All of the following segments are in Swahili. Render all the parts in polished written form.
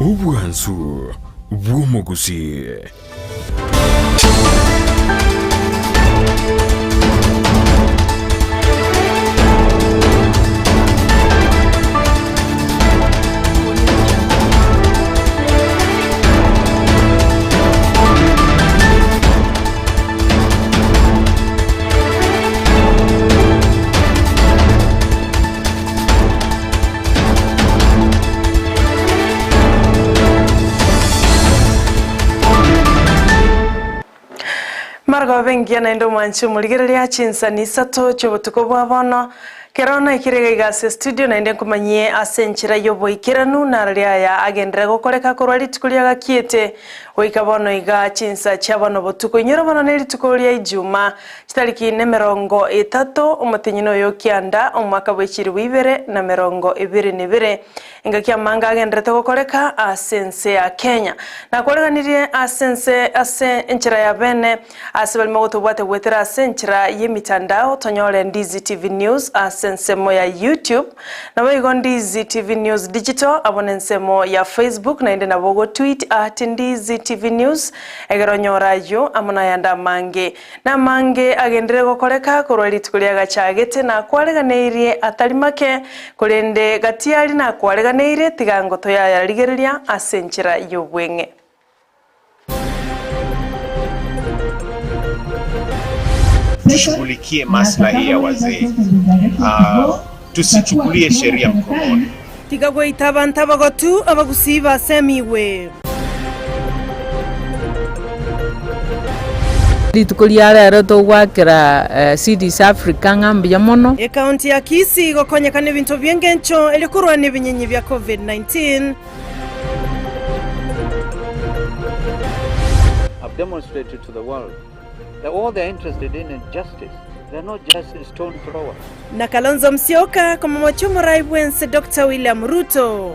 Ubwansu bw'omugusi. Margo bengia na ndo mwanchu muligereria chinsa ni sato chobotuko bwabono kerona ikirega igase studio na inde kumanyie asenchira yobo ikiranu na raria ya agendera gokoreka korwali tukulia gakiete oikabono iga chinsa chabono botuko inyoro bono neri tukulia ijuma chitariki ne 30 omutenyino yo kianda omwaka bwechiri wibere na 22 ingakia manga agendera gokoreka asense ya Kenya na koreganirie asense enchira ya bene asibali mogoto bwate gwetera asenchira yemitandao tonyore Ndizi TV News asensemo ya YouTube na baigo Ndizi TV News Digital abonensemo ya Facebook na inde na bogo tweet @Ndizi TV News egeronyora yo amona yanda mange na mange agendere gokoreka korwali tukulia gachagete na kwareganeirie atalimake kurende gatiali na kwareganeirie tigangoto ya ligereria asenchira yobwenge. Tushughulikie maslahi ya wazee. Tusichukulie sheria mkononi. Tigagwe itabantaba gotu abagusiba semiwe. Litukulia rero tugwakira cities Africa ngambia mono. County ya Kisii gokonyekana bintu byengencho elikurwa n'ibinyenyi bya COVID-19. I've demonstrated to the world that all they're interested in is justice. They're not just stone throwers. Na Kalonzo Musyoka kama mwachomo raibwense Dr. William Ruto.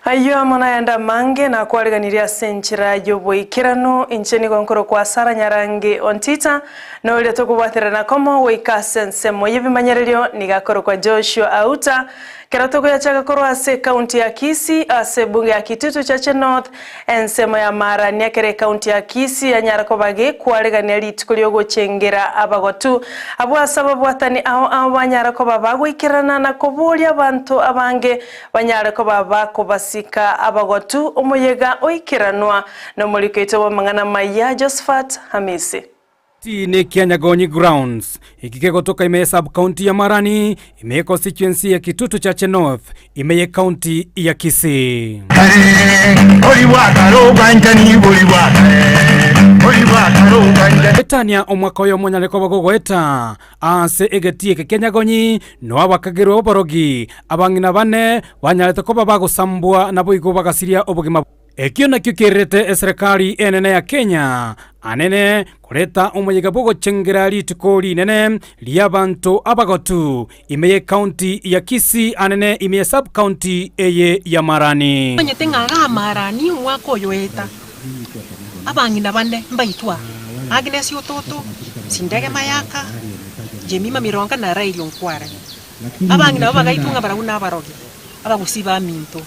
Ayo amona yanda mange na kwariganiria senchira yobo ikirano incheni konkoro kwa Sara Nyarangi ontita na ule tokubwathira na komo wikasense moyebimanyererio nigakoro kwa Joshua Auta keratoko ya chaka korwase county ya Kisii ase bunge ya Kitutu Chache North ensemo ya Mara nyakere county ya Kisii ya Nyarakobage kwaregania litukulio gochengera abagotu abwa sababu atani aho abanyarakoba bagwikirana na kobolia abantu abange banyarakoba bakobasika abagotu omuyega oikiranwa no muliketo wamangana maya Josephat Hamisi. Ni Kianyagonyi Grounds ikike kutoka imeye sub-county ya Marani, imeye constituency ya Kitutu Chache North, imeye county ya Kisii. Betania omwaka oyo monyaleko bagogweta ase egetie ke Kianyagonyi no abakagirwa oborogi abangina bane banyalete ko babagosambwa nabo igo bagasiria obugima. Ekio nakyo kirete serikali enene ya Kenya anene kuleta umuyiga bogo chengera litukoli nene liabantu abagotu imeye county ya Kisii anene imeye sub county eye ya Marani. Nyetenga Marani mwako yoeta abangina bane mbaitwa Agnes Yototo Sindege Mayaka Jemima Mironga na Railo Nkwara abangina bagaitunga barabuna abarogi abagusiba minto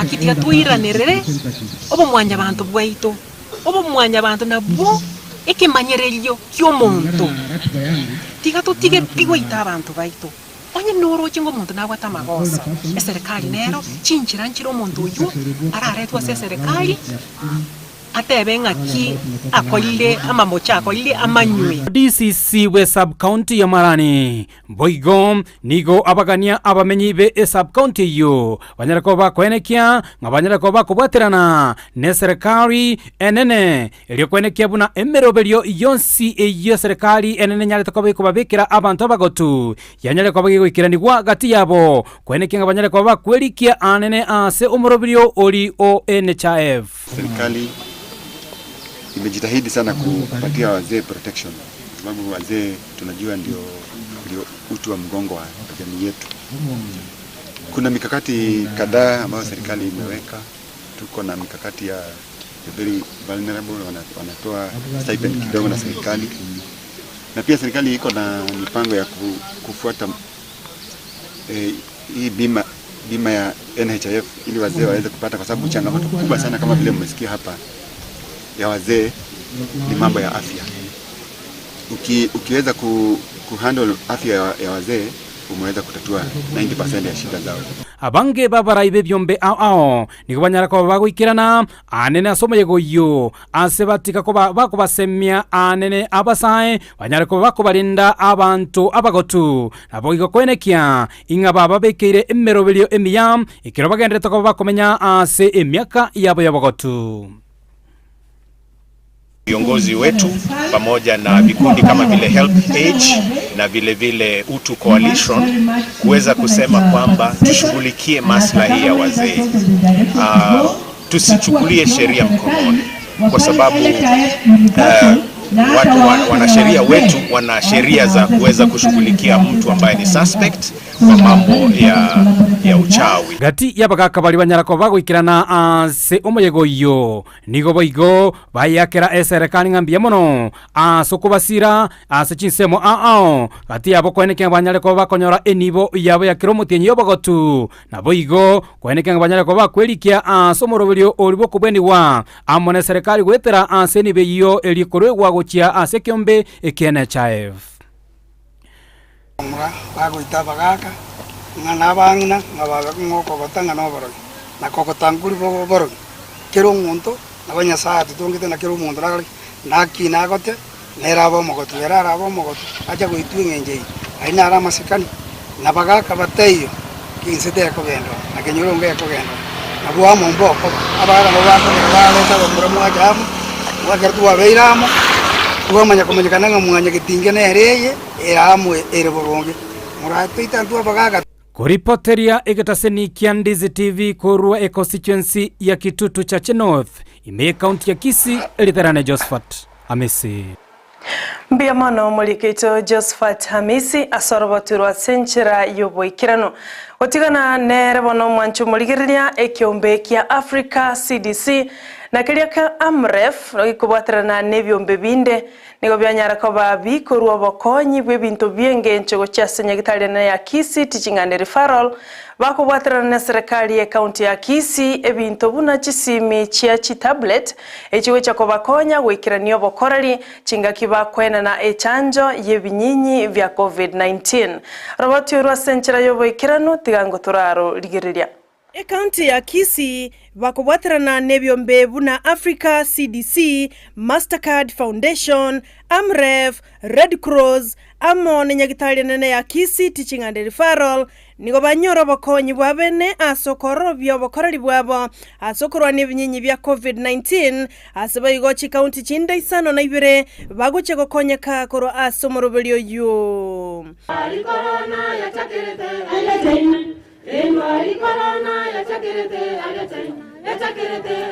akitiga tuira nerere obo mwanya bantu bwaito obo mwanya bantu nabo ekimanyererio kyomuntu tiga tutige pigwaita abantu baito onye noro chingo muntu nagwata magosa serikali nero chinchira nchiro muntu uyu araretwa serikali atebenga ki akolile amamocha akolile amanywe. DCC we sub county ya Marani boigo nigo abagania abamenyi be sub county yo banyarako bakwenekia ngabanyarako bakubwaterana ne serikali enene elio kwenekia buna emerobelio yonsi eyo serikali enene nyale takobe kubabikira abantu abagotu yanyale kwabagikiraniwa gati yabo kwenekia ngabanyarako bakwelikia anene ase umorobelio oli ONHF. Serikali imejitahidi sana kupatia wazee protection, sababu wazee tunajua ndio uti wa mgongo wa jamii yetu. Kuna mikakati kadhaa ambayo serikali imeweka. Tuko na mikakati ya very vulnerable, wanatoa stipend kidogo na serikali. na pia serikali iko na mipango ya kufuata hii bima ya NHIF ili wazee waweze kupata, kwa sababu changamoto kubwa sana kama vile mmesikia hapa ya wazee ni mambo ya afya. Ukiweza kuhandle afya ya wazee umeweza kutatua 90% ya shida zao. Abange babaraibe byombe ao niko banyara ko bagwikirana anene asomoye goyo asebatika ko bakubasemya anene abasae banyara ko bakubalinda abantu abagotu nabo igokwenekia inga baba bekeire emerobelio emiyam ikiro bagendete ko bakomenya ase emyaka yabo yabagotu. Viongozi wetu pamoja na vikundi kama vile Help Age na vile Utu Coalition kuweza kusema kwamba tushughulikie maslahi ya wazee. Tusichukulie sheria mkononi, kwa sababu watu wanasheria wetu wana sheria za kuweza kushughulikia mtu ambaye ni suspect kwa mambo ya uchawi. Gati yabagaka bali banyara ko bagwikirana se omuyego yo nigo boigo bayakera serikali ngambia mono asokubasira ase chinsemo gati yabo kweneke banyara ko bakonyora enibo yabo ya kiromutenyi yobogotu na boigo kweneke banyara ko bakwelikia asomorobelio olibo kubeniwa amone serikali gwetera ase nibe yo elikorwe gochia ase kiombe NHIF. Bagoita bagaka ngana bangina ngabaga ngoko gotanga no boro na kokotanguri boro kero muntu nabanya saa tutongite na kero muntu na kina gote nerabo mogotu erarabo mogotu acha goitu ngenje aina ara masikani na bagaka bateyo kinsete ko gendo na kenyoronge ko gendo na bwa momboko abara no baleta bombro mo ajamu wagertu wabeiramo tuamanya kumenyekana ngamwanya gitinge nereye eramwe ereboronge muratuita ntua bagaga. Kuripoteria egetaseni kia Ndizi TV korua constituency ya Kitutu Chache North ime county ya Kisii elitherane Josephat Hamisi. Mbia mano mulikeito Josephat Hamisi asoroboturwa senchira yoboikirano otigana nerebono mwanchu muligiriria ekiombe kia Africa CDC na kiria ka AMREF nogikubaterana nebyombe binde nigo byanyara ko babikorwa bokonyi bwebintu byenge nchego cyasenya gitarena ya Kisii teaching and referral bakubaterana na serikali ya county ya Kisii ebintu buna chisimi chia tablet echiwe chako bakonya gwikiranio bokorari chinga kiba kwena na echanjo yebinyinyi vya COVID-19 roboti urwa senchira yobo ikirano tigango turaro ligiriria. County ya Kisii bakubaterana nebyombe buna Africa CDC, Mastercard Foundation, AMREF, Red Cross, amone nyagitaliana ya Kisii teaching and referral nigo banyoro bokonyi bwabene asokoro byo bokorari bwabo asokorwa nebinyinyi bya COVID-19 asabayigochi county chinda isano na ibire baguche gokonyeka koro asomorobelio yo corona ya chakerete Enwari corona ya chakerete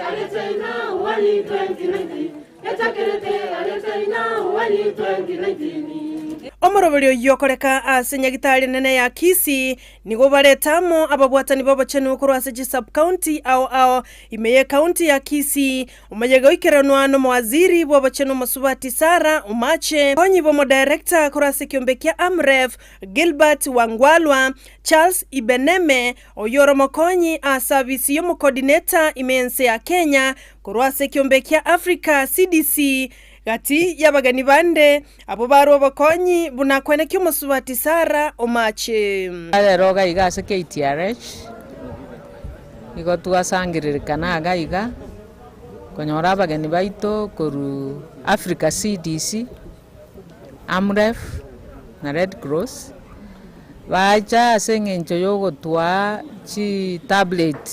aletaina wani 2019 ya chakerete aletaina wani 2019 Omorobelio yokoreka asenya gitali nene ya Kisii nigo baretamo ababwatani babachenu kuru aseji sub county au imeye county ya Kisii umajega ikiranwa no mwaziri babachenu Masubati Sara Umache konyi bomo director kuru asekiombe kia AMREF Gilbert Wangwalwa Charles Ibeneme oyoro mokonyi service yomo coordinator imense ya Kenya kuru asekiombe kia Africa CDC gati yabagani bande abo baro bakonyi bunakwene kyo Masubati Sara Umache roga igase KTRH igo tuasangiririkana agaiga konyora abagani baito koru Africa CDC AMREF na Red Cross bacha asengencho yogo twa chi tablet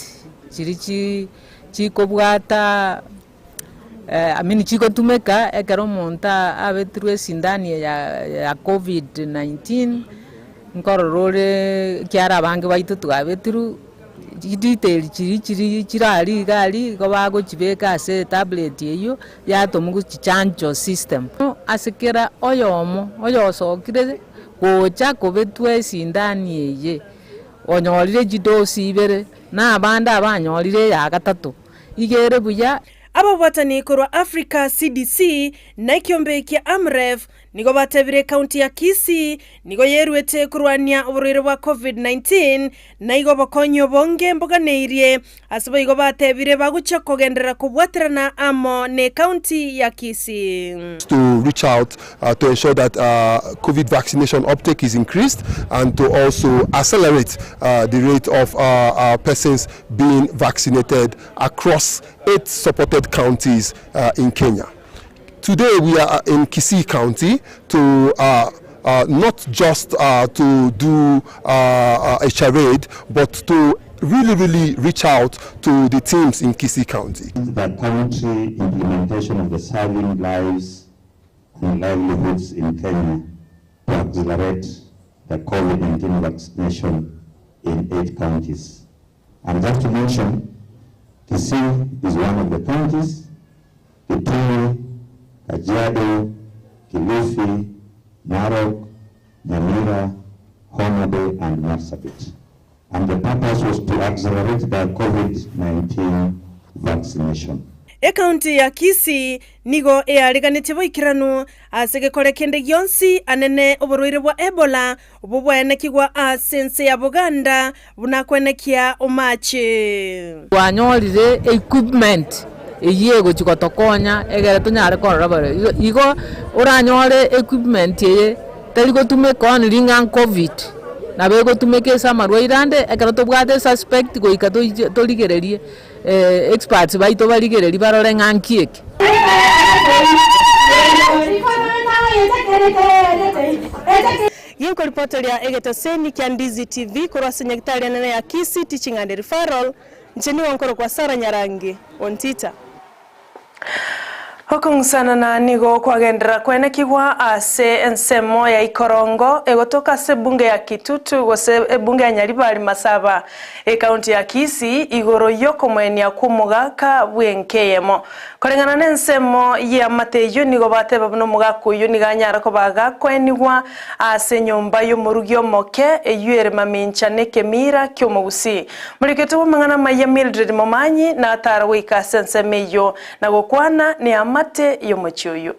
chi kobwata amini chiko tumeka ekero monta abetrwe sindani ya COVID-19 nkororore kyara bange baitu twabetru detail chirari gali go bago chibeka se tablet yeyo yatomugu chichanjo system asekera oyo sokire gocha kobetwe sindani yeye onyorire jidosi ibere na abanda abanyorire ya gatatu igere buya ababwatani korwa Africa CDC na kiombe kia AMREF nigo batebire kaunti ya Kisii nigo yerwete kurwania uburire wa COVID-19 na igo bakonyo bonge mboganeirie asibo igo batebire bagucha kogendera kubwaterana amo ne kaunti ya Kisii to reach out to ensure that COVID vaccination uptake is increased and to also accelerate the rate of persons being vaccinated across 8 supported counties in Kenya. Today we are in Kisii County to not just to do a charade, but to really reach out to the teams in Kisii County. The country implementation of the Saving Lives and Livelihoods in Kenya to accelerate the COVID-19 vaccination in 8 counties. And just to mention, Kisii is one of the counties. Kitui, Kajiado, Kilifi, Narok, Nyamira, Homa Bay, and Marsabit. And the purpose was to accelerate the COVID-19 vaccination. Kaunti ya Kisii nigo ariganite boikiranu asegekore kende yonsi anene oborwire bwa Ebola obubwenekigwa asense ya Buganda bunakwenekia omache wanyorire equipment eyego chikotokonya egere tunyare korora bare igo uranyore equipment ye tarigo tumeka on ringa COVID na bego tumekesa marwairande ekero tobwate suspect goika toligererie experts baito baligereri barore ngankieke Yinko reporter ya Egetoseni kia Ndizi TV kurasa nyakitari nene ya Kisii teaching and referral nchini wankoro kwa Sara Nyarangi on Twitter. Hokung sana na nigo kwa gendera kwene kigwa ase ensemo ya ikorongo egotoka se bunge ya Kitutu gose bunge ya Nyaribari Masaba kaunti ya Kisii igoro yoko mweni ya kumugaka bwenkeyemo korengana nensemo ya mateyo nigo bateba buno mugako yo niganyara ko bagakwenigwa ase nyomba yo murugyo moke eyuere mamincha nekemira kyomo Gusii muliketo mangana maya Mildred Momanyi na atarawe ka sensemeyo na gokwana ni amate yo mochyoyo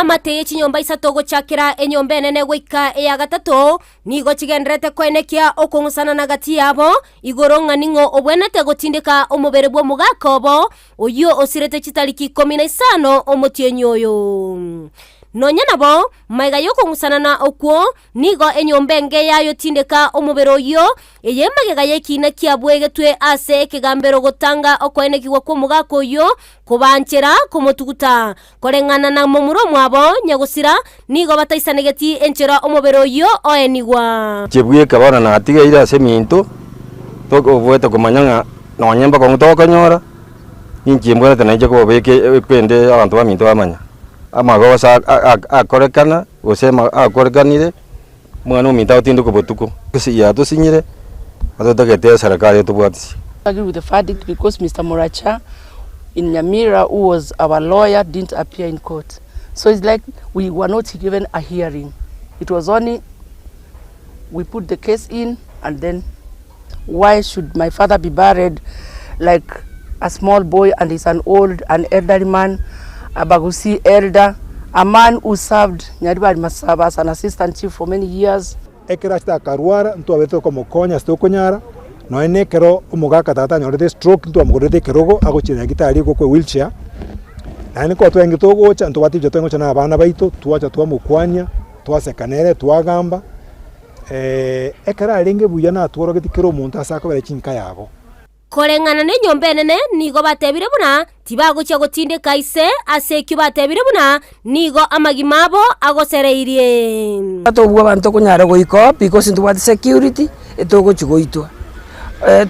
amate yechinyomba isatogo chakira enyombe nene goika ya gatatu nigo chigendrete kwenekia okungusana na gati yabo igoronga ningo obwenete gotindika omubere bwo mugakobo oyo osirete chitariki 15 omotyenyoyo nonya nabo maiga yoko ngusanana okwo nigo enyombenge yayo tindeka omubero yo eyemagega yekine kiabwegetwe ase kigambero gotanga okwenekigwa ko mugako yo kubanchera komotuguta korengana na momuro mwabo nyagusira nigo bataisanegeti enchera omubero yo oenigwa chebwe kabana na atiga ira seminto toko bwete komanyanga nonyemba ko mutoka nyora ninchimbwete na ije ko beke kwende abantu baminto bamanya amagosa akorekana usema akorekanire mwana uminta utindu kubotuko kisi ya tusinyire atotagete serikali tubwatisi. I agree with the verdict because Mr. Moracha in Nyamira, who was our lawyer, didn't appear in court. So it's like we were not given a hearing. It was only we put the case in, and then why should my father be buried like a small boy and he's an elderly man, a Gusii elder, a man who served Nyaribari Masaba as an assistant chief for many years. Ekera sta karuara ntu abeto como konya sto konyara no ene kero umugaka tata nyorete stroke ntu amugorete kerogo agochira gitari go kwe wheelchair nani ko twengi togo cha ntu batije twengo cha na bana baito tuacha twamukwanya twasekanere twagamba ekera ringe buya na tworo gitikero muntu asaka bere chinka yabo korengana ne nyombe nene nigo batebire buna tibagocha gotindika ise asekyo batebire buna nigo amagimabo agosereirie atobwa abantu kunyara goiko because ntu what security etogo chigoitwa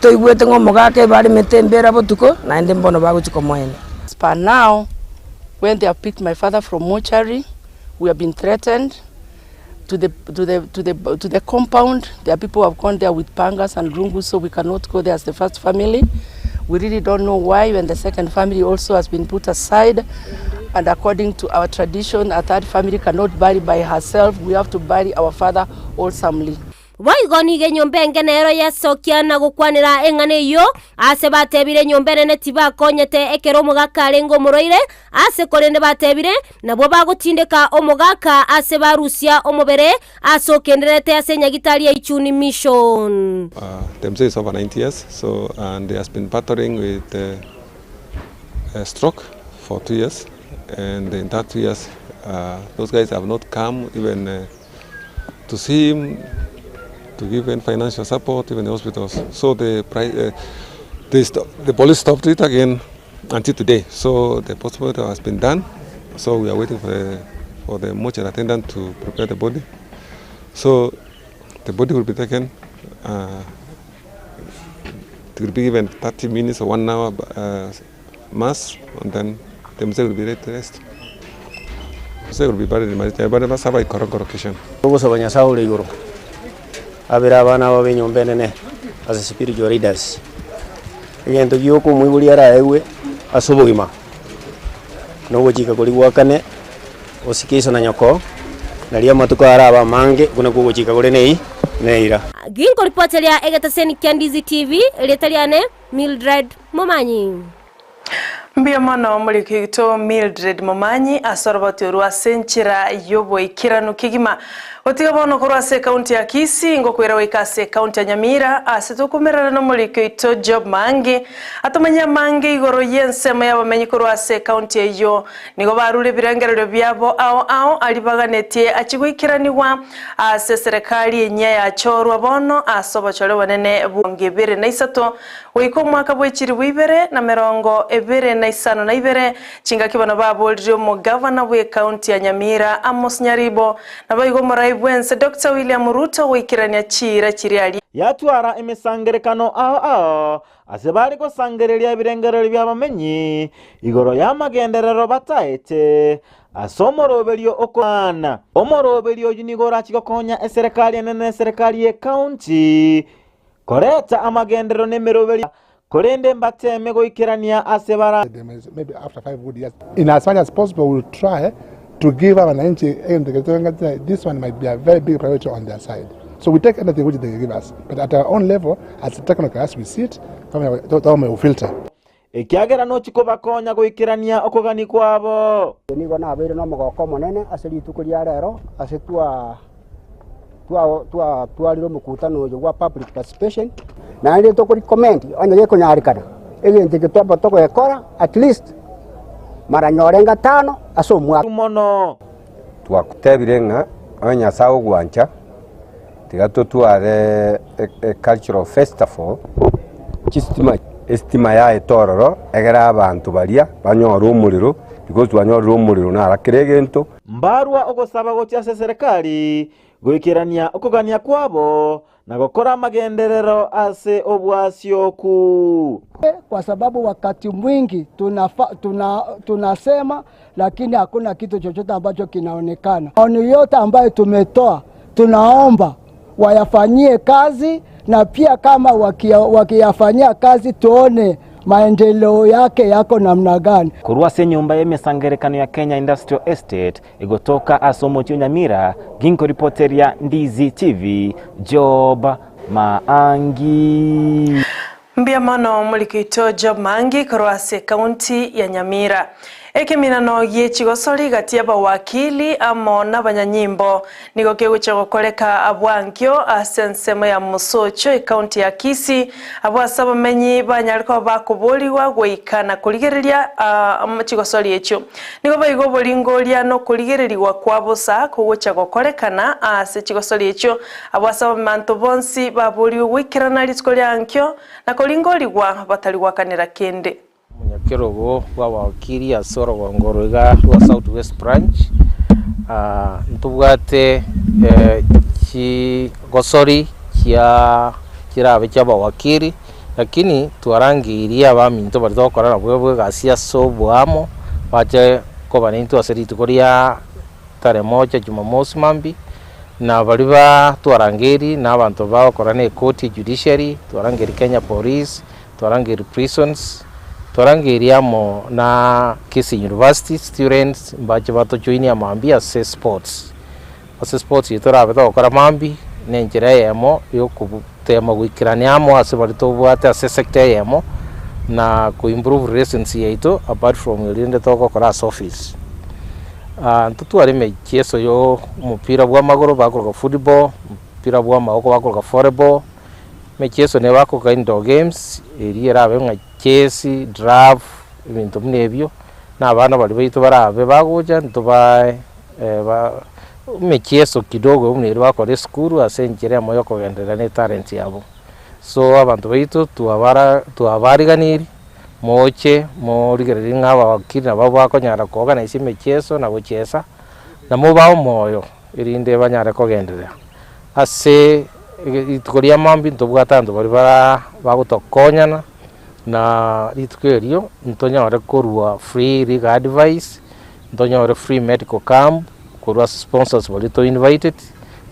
toigwete ngomo gake bari metembera botuko na ende mbono bagochiko mwene. But now when they have picked my father from mortuary, we have been threatened to the compound. There are people who have gone there with pangas and rungu, so we cannot go there as the first family. We really don't know why when the second family also has been put aside. And according to our tradition, a third family cannot bury by herself. We have to bury our father wholesomely. boigoni ge nyombe ngenero yasokia na gukwanira engane iyo ase batebire nyombe nene tibakonyete ekero omogaka arengo moroire ase korende batebire nabo bagotindeka omogaka ase barusia omobere asokenderete ase nyagitari ya Ichuni Mission. Temse is over 90 years, so and he has been battling with a stroke for 2 years, and in that 2 years those guys have not come even to see him, to give him financial support, even the hospitals. So the police stopped it again until today. So the postmortem has been done. So we are waiting for the mortuary attendant to prepare the body. So the body will be taken. It will be given 30 minutes or 1 hour mass, and then the mzee will be ready to rest. Mzee will be buried in Maritime, but must have a correct occasion. Abira bana wa benyombe nene as a spiritual leaders. Yendo yoko muibuliara ewe asubugima. No wojika kuli wakane osikisa na nyoko. Nalia matuko araba mange kuna kuwojika kule nei neira. Ginko reporteria egataseni Ndizi TV letaliane Mildred Momanyi. Mbia mwana omurikito Mildred Momanyi asorobati urwa senchira yobo ikiranu kigima otiga bono kurwase county ya Kisii ngokwera wikase county ya Nyamira asitukumirana no murikito Job Mange atomanya mange igoro yensema yabamenyi kurwase county eyo nigo barure birengerero byabo ao alibaganetie achigwikiraniwa ase serikali enya ya chorwa bono asobachore banene bongebere na isato wiko mwaka bwechiri bwibere na merongo ebere na isano na ibere chinga kibana babolrio mu governor we county ya Nyamira Amos Nyaribo na bayigo muraibuense Dr. William Ruto wikirania chira chiriali yatwara emisangerekano asebari ko sangerelia birengerero byabamenyi igoro yamagenderero bataete asomoroberio okwana omoroberio yunigora chikokonya eserikali nene serikali ye county koreta amagendero nemeroberi korende mbateme goikirania asebara. Maybe after 5 good years, in as much as possible, we'll try to give our this one might be a very big priority on their side. So we take anything which they give us, but at our own level, as a technical, as we sit, we filter. Ekiagera no chikoba konya goikirania okogani kwabo. Nigo na abere no mogoko monene aseri tukuria rero asetua tuariro mukutano uyu wa public participation na ndi to recommend onye yeko nyarikana egente kitwaba to ekora at least mara nyorenga 5 asomwa mono twakutebirenga onya sawo gwancha tigato tuare cultural festival estima ya etororo egera abantu baria banyora umuriro because twanyora umuriro na arakiregento mbarwa ogosaba gocha serikali goikirania okogania kwabo na gukora magenderero ase obwasioku kwa sababu wakati mwingi tunasema lakini hakuna kitu chochote ambacho kinaonekana. Maoni yote ambayo tumetoa tunaomba wayafanyie kazi na pia kama wakiyafanyia kazi tuone maendeleo yake yako namna gani. Kurwase nyumba y'emisangerekano ya Kenya Industrial Estate igotoka asomochio Nyamira ginko reporteria Ndizi TV Job Maangi. Mbia mano mulikito Job Maangi kurwase county ya Nyamira. Ekeminano yechigosori gati y'abawakili amo n'abanyanyimbo nigo kegucha gokoreka abwankyo asensemo ya Musocho county ya Kisii abwasaba menyi banyariko bakuboliwa goikana kuligereria amachigosori echo nigo bayigo bolingoria no kuligereriwa kwabosa kugucha gokorekana ase chigosori echo abwasaba manto bonsi baboliwe gwikirana litkolyankyo na kolingoliwa bataliwakanira kende Munyakirogo wa wakili asoro wa ngoroga wa Southwest branch ntubwate gosori kirabe cyaba wakili lakini twarangiria abaminto bari tokorana bwe gasia sobwamo baje ko banintu aseri tukoria tare moja Jumamosi mambi na bari ba twarangiri na abantu bakorane court judiciary twarangiri Kenya police twarangiri prisons twarangiriamo na Kisii University students baje bato joinia mambi ase sports yitorabe to kora mambi nenjira yemo yo kubutema gwikirania amo ase bari tobwate ase sector yemo na kuimprove relations yeito apart from irinde togokora as office. Ntutware mechieso yo umupira bwa magoro bakoroga football, umupira bwa maboko bakoroga volleyball, mechieso ne bakoga indoor games eri erabe nka chess, draft, ibintu mnebyo n'abana bari bayito barabe bagoja ntubaye mechieso kidogo umneri bakore school asenjere amoyo kogendera ne talent yabo. So abantu bayito tuabariganiri moche morigereri ngaba bakiri nabo bakonyara koga na isi mechieso na gochesa na mobao moyo irinde banyara kogendera ase itukoria mambi ntobwatandu bari bagutokonyana na itukerio ntonyore korwa free legal advice, ntonyore free medical camp, korwa sponsors bari to invited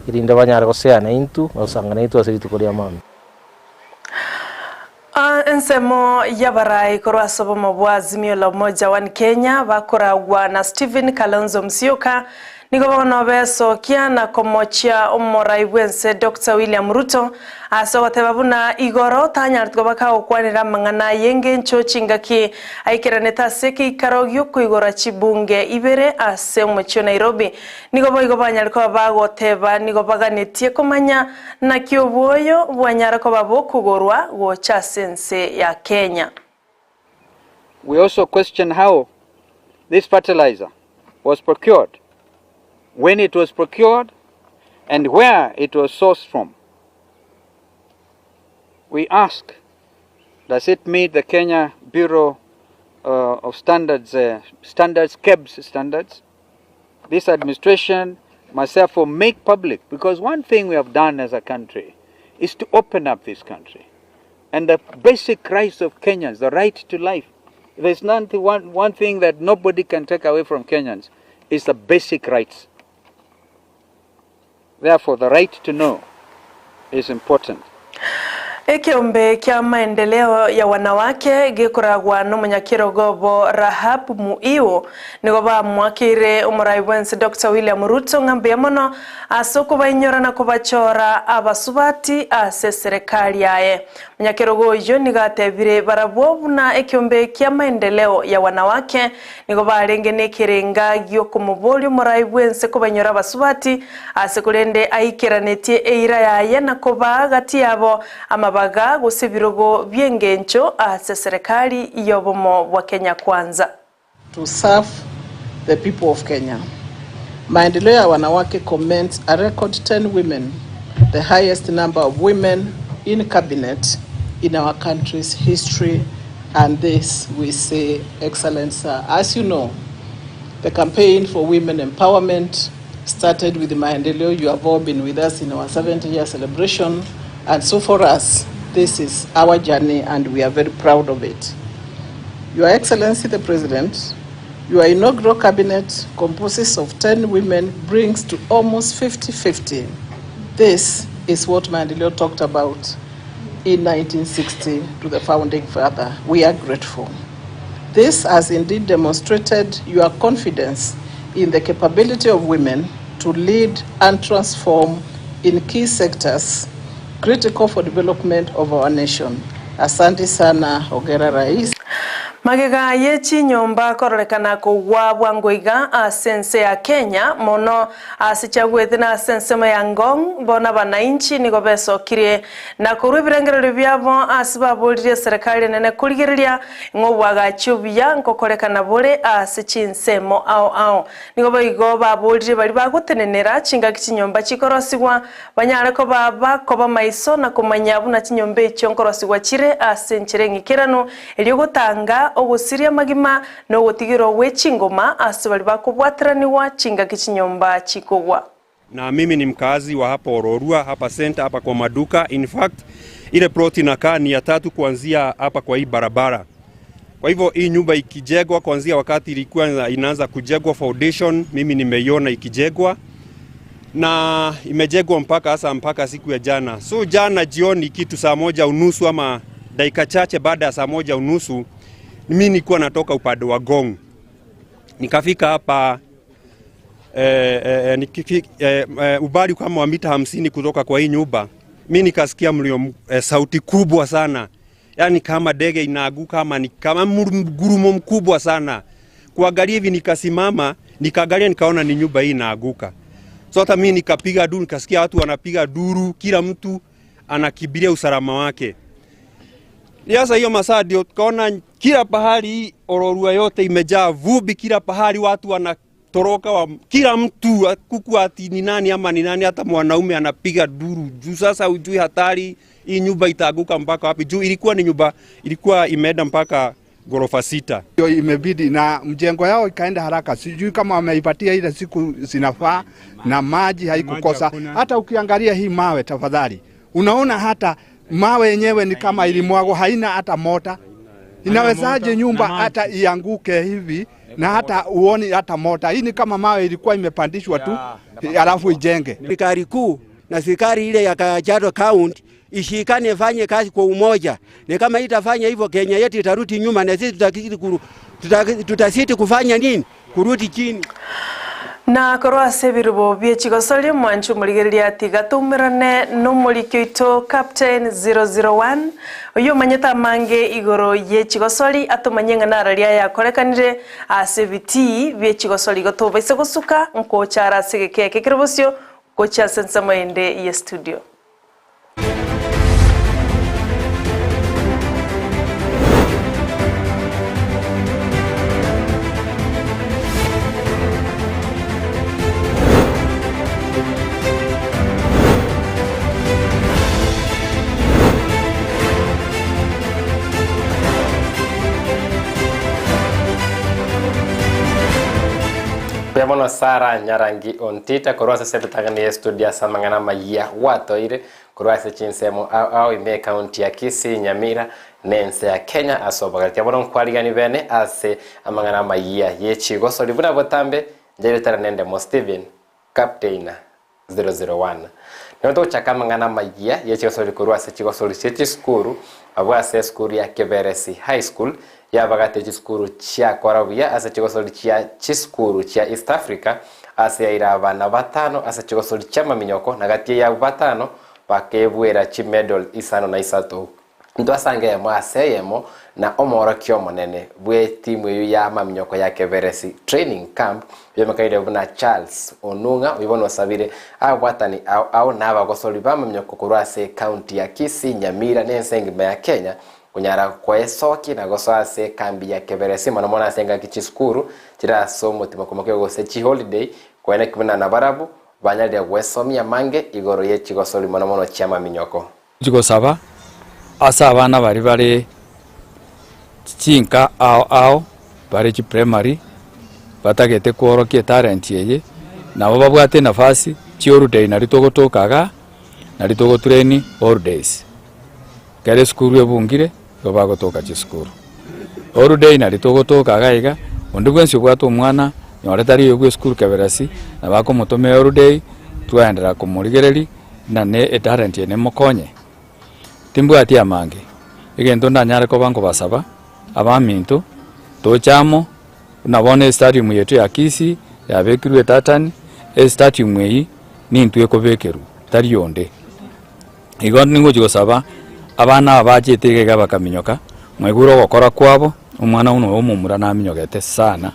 irinde banyara goseana into osangana into ase itukoria mambi. Nsemo yabarai korwa sobo mabwa Azimio la Umoja wa Kenya bakoragwa na Stephen Kalonzo Musyoka nigo bono besokia na komochia omorai bwense Dr. William Ruto asogote buna igoro tanyartgo baka okwanira mangana yenge nchocingaki aikiraneta seki ikarogyo kuigora chibunge ibere ase omochio Nairobi nigo boigo banyarko bagoteba nigo baganetie komanya na kioboyo bwanyarko babo kugorwa gocha sense ya Kenya. We also question how this fertilizer was procured, when it was procured, and where it was sourced from. We ask, does it meet the Kenya Bureau of Standards, KEBS standards? This administration must therefore make public, because one thing we have done as a country is to open up this country. And the basic rights of Kenyans, the right to life, there's one thing that nobody can take away from Kenyans, is the basic rights. Therefore, the right to know is important. Ekiombe kia maendeleo ya wanawake gekoragwa no munyakirogobo Rahab Muiwo nigoba mwakire umurai wense Dr. William Ruto ngambe mono asoko bainyora na kubachora abasubati ase serikali yae. Munyakirogo yo nigatebire barabwo na ekiombe kia maendeleo ya wanawake nigoba arengene kirenga gyo kumuboli umurai wense kubanyora abasubati ase kulende aikiranetie eira yaye na kuba gati yabo baga gusibirogo byengencho ase serikali yobomo wa Kenya kwanza. To serve the people of Kenya. Maendeleo ya wanawake comments a record 10 women, the highest number of women in cabinet in our country's history, and this we say excellence. As you know, the campaign for women empowerment started with the Maendeleo. You have all been with us in our 70-year celebration. And so for us, this is our journey and we are very proud of it. Your Excellency the President, your inaugural cabinet composes of 10 women brings to almost 50-50. This is what Maendeleo talked about in 1960 to the founding father. We are grateful. This has indeed demonstrated your confidence in the capability of women to lead and transform in key sectors critical for development of our nation. Asante sana, hongera rais. Magega yechi nyomba kororekana kugwa bwangoiga asense ya Kenya mono asichagwete na asense mayangong bona bananchi nigo besokire na kurubirengero byabo asibabulire serikali nene kurigirirya ngobwaga chubya nkokorekana bole asichinsemo ao nigo bayigo babulire bali bagutenenera chinga kinyomba chikorosigwa banyareko baba koba maiso na kumanyabu na chinyombe cyo nkorosigwa chire asenchire ngikirano eliyo gutanga ogusiria magima no gutigiro wechingoma asibali bakubwatiraniwa chinga kichinyomba chikogwa. Na mimi ni mkazi wa hapa Ororua, hapa center, hapa kwa maduka. In fact, ile plot inakaa ni ya 3 kuanzia hapa kwa hii barabara. Kwa hivyo hii nyumba ikijengwa kuanzia wakati ilikuwa inaanza kujengwa foundation, mimi nimeiona ikijengwa na imejengwa mpaka siku ya jana. So jana jioni kitu saa 1:30 ama dakika chache baada ya saa 1:30 mimi nilikuwa natoka upande wa Gong. Nikafika hapa ubali kama wa mita 50 kutoka kwa hii nyumba, mimi nikasikia mlio sauti kubwa sana. Yani kama ndege inaaguka, kama ni kama mgurumo mkubwa sana. Kuangalia hivi nikasimama, nikaangalia nikaona ni nyumba hii inaaguka. So hata mimi nikapiga duru, nikasikia watu wanapiga duru, kila mtu anakibiria usalama wake. Sasa hiyo masaa ndio tukaona kila pahali Ororua yote imejaa vumbi, kila pahali watu wanatoroka, kila mtu kuku ati ni nani ama ni nani, hata mwanaume anapiga duru. Juu sasa ujui hatari hii nyumba itaanguka mpaka wapi. Juu ilikuwa ni nyumba ilikuwa imeenda mpaka ghorofa 6. Hiyo imebidi na mjengo yao ikaenda haraka. Sijui kama wameipatia ile siku zinafaa na maji haikukosa. Hata ukiangalia hii mawe tafadhali, unaona hata mawe yenyewe ni kama ilimwago, haina hata mota. Inawezaje nyumba hata ianguke hivi na hata uoni hata mota? Hii ni kama mawe ilikuwa imepandishwa tu alafu ijenge. Serikali kuu na serikali ile ya Kajiado County ishikane, fanye kazi kwa umoja. Ni kama itafanya hivyo, Kenya yetu itarudi nyuma na sisi tutasiti kufanya nini? Kurudi chini. Na korwa sebirubo bie chigosoli mwanchu muligeria tigatumirane no mulikyoito Captain 001 uyo manyeta mange igoro ye chigosoli atumanyenga nararia ya korekanire asebiti bie chigosoli gotoba ise gusuka nko chara segeke kekirobosyo ko cha sensa mwende ye studio. Bemono Sara Nyarangi ontita korwasa sebitagani studia samangana maya watoire korwasa chinsemo au ime county ya Kisii Nyamira nense ya Kenya asobagati abono kwali bene ase amangana maya yechigo so libuna botambe njebetara nende mo Steven Captain 001 noto chakamangana maya yechigo so likorwasa chigo so lisechi skuru abwase skuru ya Keberesi High School yabagate chiskuru chia Korabuya asa chigosoli chia chiskuru chia East Africa asa ira abana batano asa chigosoli chia Maminyoko na gatie ya batano bakebwera chi medal isano na isato ndo asange ya mwaseyemo na omoro kyomo nene bwe timu ya Maminyoko ya Keberesi training camp yemakaide buna Charles Onunga uyibono sabire abwatani au naba gosoli ba Maminyoko kurwase county ya Kisii Nyamira nensengima ya Kenya kunyara kwa soki na gosase kambi ya Keberesi mwana senga kichiskuru tira somo timakomake gose chi holiday kwene kimana na barabu banyalde gwesomia mange igoro ye chigosoli mwana chama Minyoko chigosaba asa abana bari chinka ao bari chi primary batagete kworokia talent yeye nabo babwate nafasi chi holiday na ritogotokaga na ritogotrain holidays kare skuru ebungire bago toka chiskuru holiday na ritogotoka gaiga ondugwensi bwato mwana nyoretari yogwe skuru Keberesi na bako mutome holiday tuendera kumurigereri na ne talent ye nemokonye timbu ati amange igento ndanyare ko banko basaba abaminto tochamo nabone stadium yetu ya Kisii ya bekirwe tatani stadium yi nintwe ko bekeru tari yonde igondo ningo jigosaba abana abajete gaba Kaminyoka mweguro gokora kwabo umwana uno omumura na Minyogete sana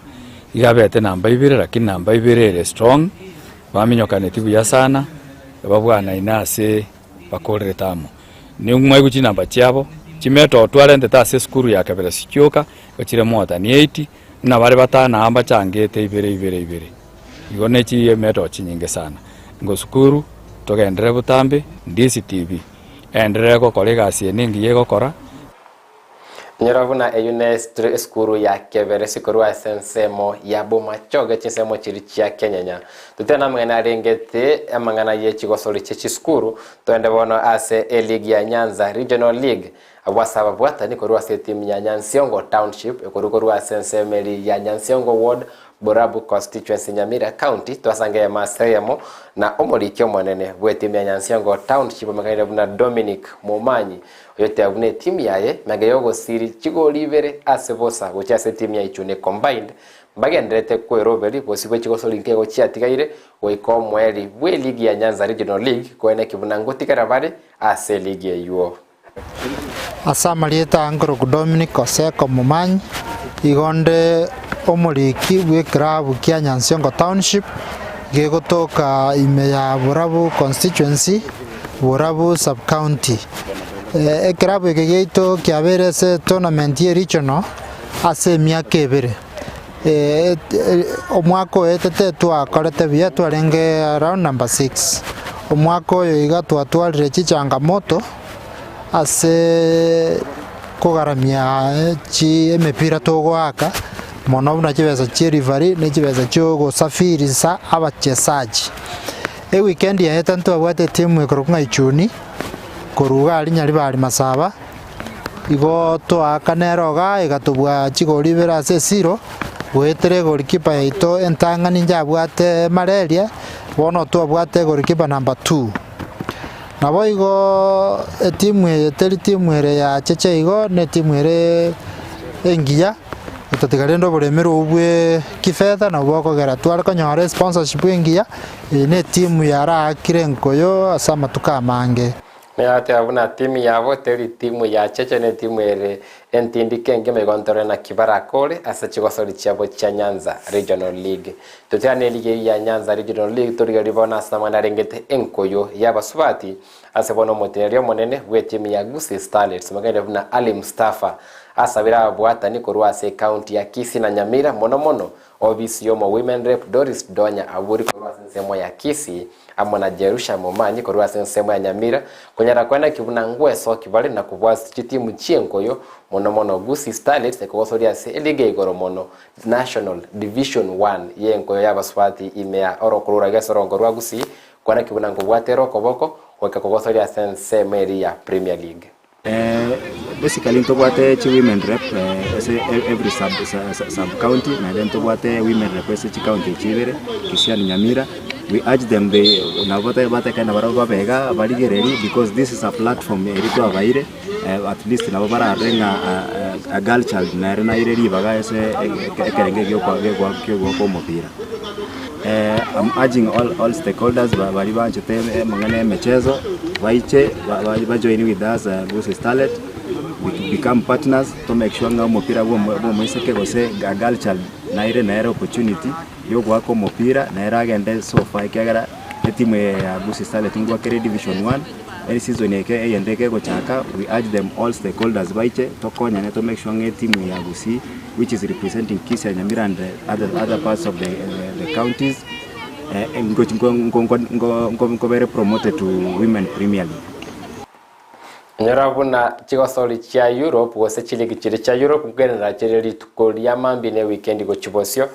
igabete namba 2 lakini namba 2 strong Baminyoka netibu ya sana babwana inase bakorere tamo ni umwe guchi namba cyabo kimeto twalende tase skuru ya Keberesi kyoka gachire mota ni 80 na bari batana amba changete 2 igone chi meto chinyinge sana ngo skuru togendere butambe Ndizi TV endrego kolega sieningi yego kora Nyorabuna eyune skuru ya Keberesi korwa sensemo ya bomachoge chinsemo chirichia Kenya tutena mangana rengete amangana ye chigosoli chiskuru twende bono ase league ya Nyanza Regional League abwasaba bwata ni korwa team ya Nyansiongo Township korwa sensemeli ya Nyansiongo Ward Borabu constituency Nyamira County twasange ya maseyemo na omorikyo monene bwe team ya Nyansiongo Township makaire buna Dominic Momanyi yote abune team yaye magayogo siri chigoli ibere asebosa gocha se team ya Ichune combined bagendrete kweroberi bosibwe chigosori nkego chiatigaire goiko mweri bwe ligi ya Nyanza Regional League kwene kibunango tikarabare ase ligi yuo. Asamalieta angoro Dominic Oseko Mumanyi igonde omuliki bwe klabu kia Nyansiongo Township gegotoka ime ya Burabu constituency Burabu sub county. Klabu gegeito kiabere se tournament ye regional ase miaka ebere. Omwako etete twakorete bia twarenge round number 6. Omwako oyo iga twatwarire changamoto ase kugaramia emipira tugwaka mono buna kibeza chirivari ne kibeza cyo gusafiriza abachesaji. Weekend ya etanto abwate timu ikoruka ichuni koruga ali nyari bali masaba igo twakaneroga igatubwa chigori bera ase 0 wetere golikipa yaito entangani njabwate malaria bono twabwate golikipa number 2. Nabo igo timu ere ya cheche igo ne timu ere engia tutigarendo buremero ubwe kifedha na bwoko gera twara kanyore sponsorship engia ne timu yara kirenkoyo asama tukamange ne ate abuna timu yabo teri timu ya cheche ne timu ere entindike ngeme gontore na kibarakole asa chigosori chabo cha Nyanza Regional League tutane ligi ya Nyanza Regional League toriga ribona sama na rengete enkoyo yabasubati ase bono moterio monene bwe timu ya Gusii Starlets magende buna Ali Mustafa asabira bwata ni korwa ase county ya Kisii na Nyamira mono obisi yomo women rep Doris Donya aburi korwa semo ya Kisii amona Jerusha Momanyi korwa semo ya Nyamira kunyara kwenda kibuna ngweso kibali na kubwasi chitimu chienkoyo mono Gusii Starlets ekosoria ase lige igoro mono National Division 1 yenkoyo yabaswati imea orokorura gesoro rwa Gusii kwana kibuna ngobwate rokoboko weka kogosoria semo ya Premier League. Basically tobwate chi women rep every sub county na then tobwate women rep chi county chibere Kisii and Nyamira. We urge them they navote bate kana baraba bega baligereri because this is a platform erito abaire at least na bara renga a girl child na rena ireri baga ese ekerenge gyo kwa mopira. I'm urging all stakeholders bali banchete mangane mechezo waiche join with us Gusii Starlet. We become partners to make sure nga mopira bo moiseke gose girl child na ire opportunity yo gwako mopira na era agende so far ikagara timu ya Gusii Starlet ngwa kere division 1 any season yake yendeke go chaka. We urge them all stakeholders baiche to konya ne to make sure nga timu ya Gusii which is representing Kisii and Nyamira and other parts of the counties go very promoted to women Premier League. Nyarabuna chigosoli cha Europe wose chiligi chiri cha Europe kugenera chiri tukolia mambi ne weekend go chibosio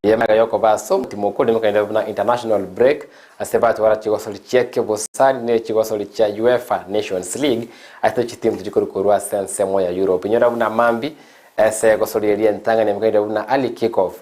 yemaga yoko baso timokole mukenda na international break asebatu wala chigosoli cheke bosani ne chigosoli cha UEFA Nations League ato chitim tujikorwa sense mo ya Europe. Nyarabuna mambi ese gosoli elientanga ne mukenda na ali kick off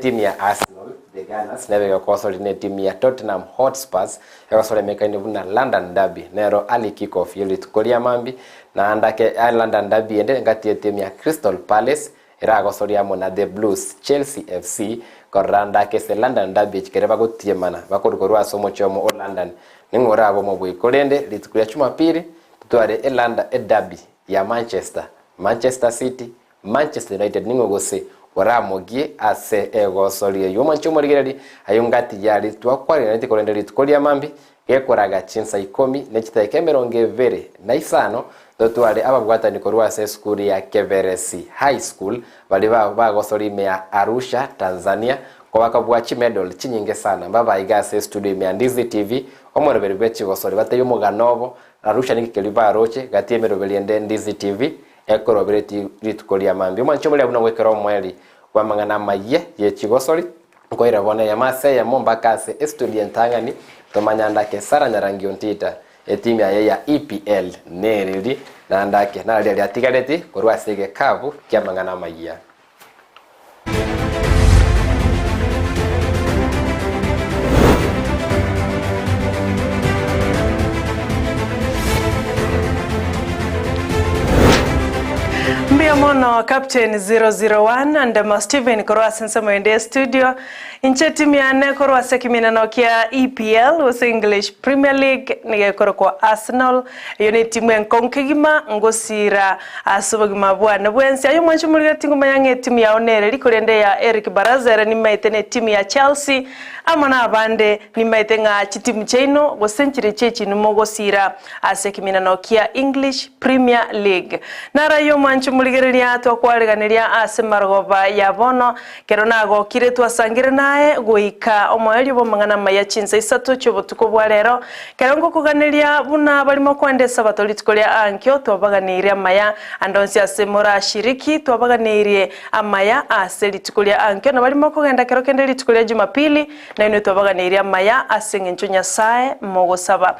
team ya Arsenal the Gunners nebe gosoli ne team ya Tottenham Hotspurs gosoli mekanda na London Derby nero ali kick off yeli tukolia mambi na andake London Derby ende ngati team ya Crystal Palace era gosoli amo na the Blues Chelsea FC koranda ke se London Derby chikereba gotiemana bakorukorwa somo chomo London ningora abo mobwe kolende litukulia chuma pili tutware London Derby ya Manchester City Manchester United ningogose waramogie ase egosoli yo manchumo rigereri ayungati yali twakwari na tikolende litukolia mambi gekoraga chinsa 10 nechitaike meronge vere na isano dotwale ababwata nikorwa ase school ya Keveresi High School bali bagosoli mea Arusha Tanzania kwa bakabwachi medal chinyinge sana baba igase studio mea Ndizi TV omorobere bechi gosoli batayo muganobo Arusha nikikeliba aroche gatie merobeli ende Ndizi TV ekorobere litukolia mambi manchumo lya bunangwekero mweli wa mangana maye ye chigosoli ko irabone ya mase ya mombakase studio ntangani tomanyanda ke sara nyarangi ontita etimu ya EPL neriri na ndake na ali atigareti korwa sege kavu kya mangana maye. Mbia bono Captain 001 and Steven korwa sensa mwende studio inche timu ya ne korwa sekimina nokia EPL was English Premier League nige korwa Arsenal yoni timu enkongkigima ngosira asubagima bwana bwensi ayo mwanchu muri tingu mayange timu ya onere likorende ya Eric Barazera ni maitene timu ya Chelsea amana abande ni maitenga chitimu cheino gosenchire chechi numogosira asekimina nokia English Premier League nara yo mwanchu muligereria twakwareganeria ase marogoba ya bono kero nago kire twasangire nae goika omoeli bo mangana maya chinsa isato chobotuko bwa rero kero ngo kuganeria buna barimo kwendesa batolitikolia ankyo twabaganiria maya andonsi ase mora shiriki twabaganirie amaya ase litikolia ankyo na barimo kugenda kero kende litikolia Jumapili na ino twabaganiria maya ase ngencho Nyasaye mogosaba